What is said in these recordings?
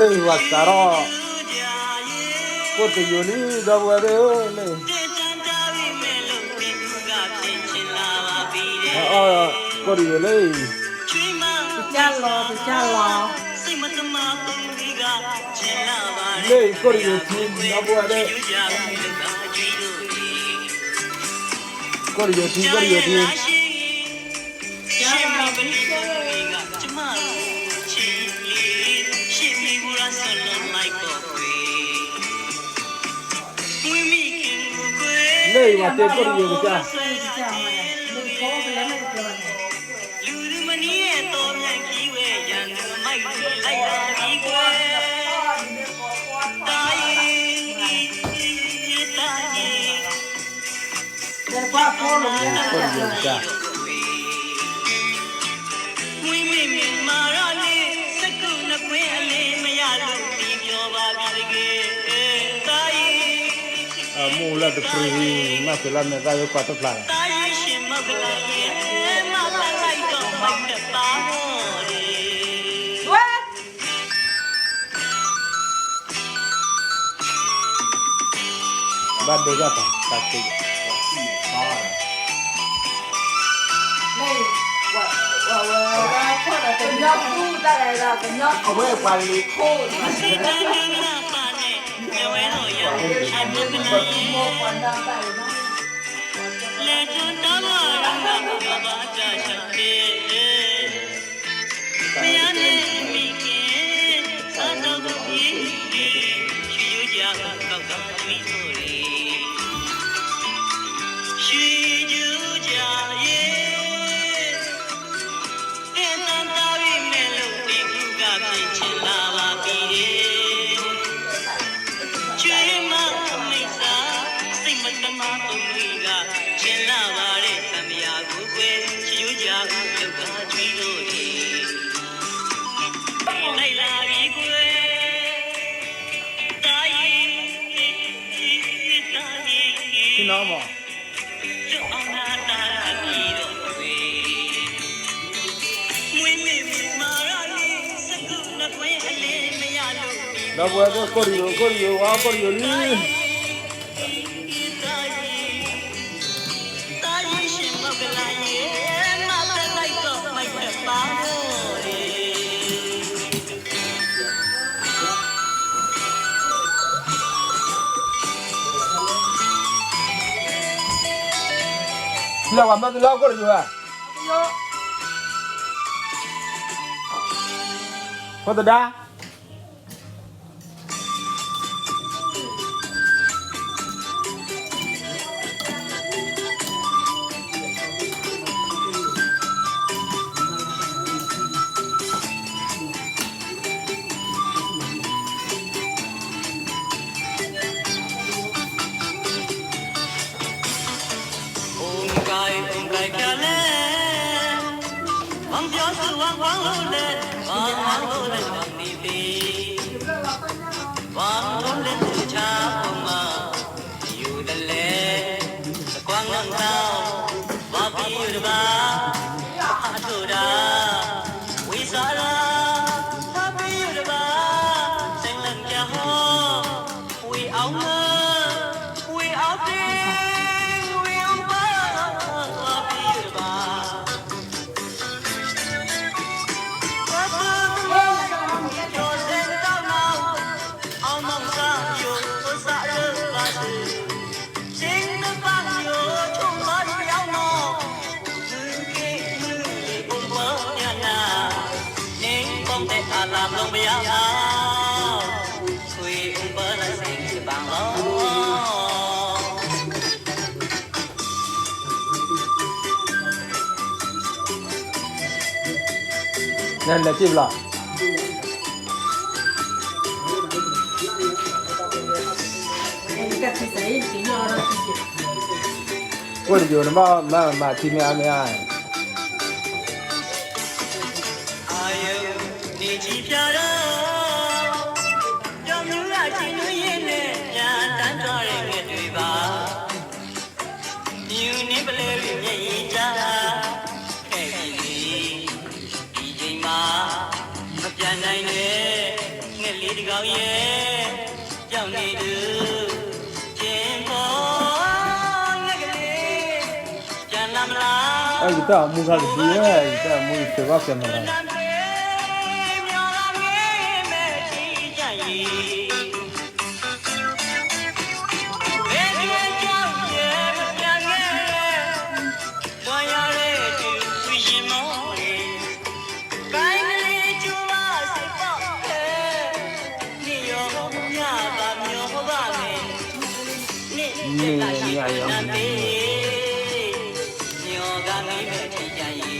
Wasaro Kote Yoli the weather. Kote Yoli. Lay Kote Yoli. Kote Yoli. Lay mà tiền có nhiều cái cha. Mua là được free mà phải làm người ta có tốt lại. Ban đôi ra phải tạt tiền. Không biết quản lý khô. Nó mà đó vừa có cô đi đi là làm sao lo có được à? Có được đã? Nên là chim lọ. Ôi điều nó mà chim ai ai. ကောင်ရဲ့ကြောင်နေသူကျင်ပေါ်ငက်ကလေးကျန်လာမလား အဲ့ဒီတော့မူကားဒီရဲ့ဒါမူစေဘာကမလား မြောင်လာငယ်မဲ့ဒီကြရင် နေရရ ညောကမိမဲ့ထိကြရင်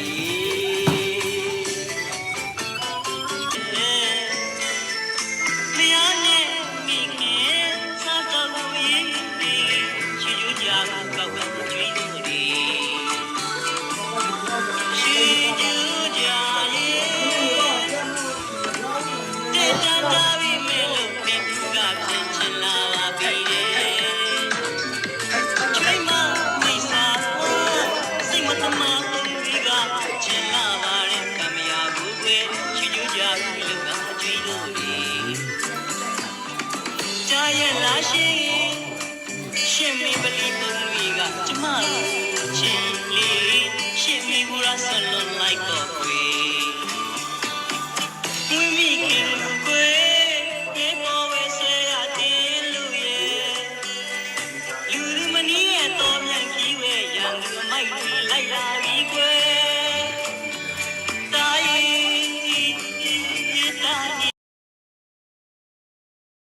မယားနဲ့မိခင်စားတော့ဘူးရင်ဒီချီချူကြကောက်ကောက်ကျွေးလို့ဒီချီချူကြရဲ့တဲ့တန်တာပြီးမဲ့လို့ဒီကဖြစ်ချင်လာပါပြီတဲ့ ရဲ့လာရှင်ရှင်မီပလီပုံတွေကကျမတို့ချင်းလေးရှင်မီဘူရာဆလွန်လိုက်တော့ကွေဝင်းမိခင်ကွေဒီပေါ်ဝဲဆွဲရတဲ့လူရဲ့လူလူမနီးရဲ့တော်မြန်ကြီးဝဲရန်သူမိုက်တွေ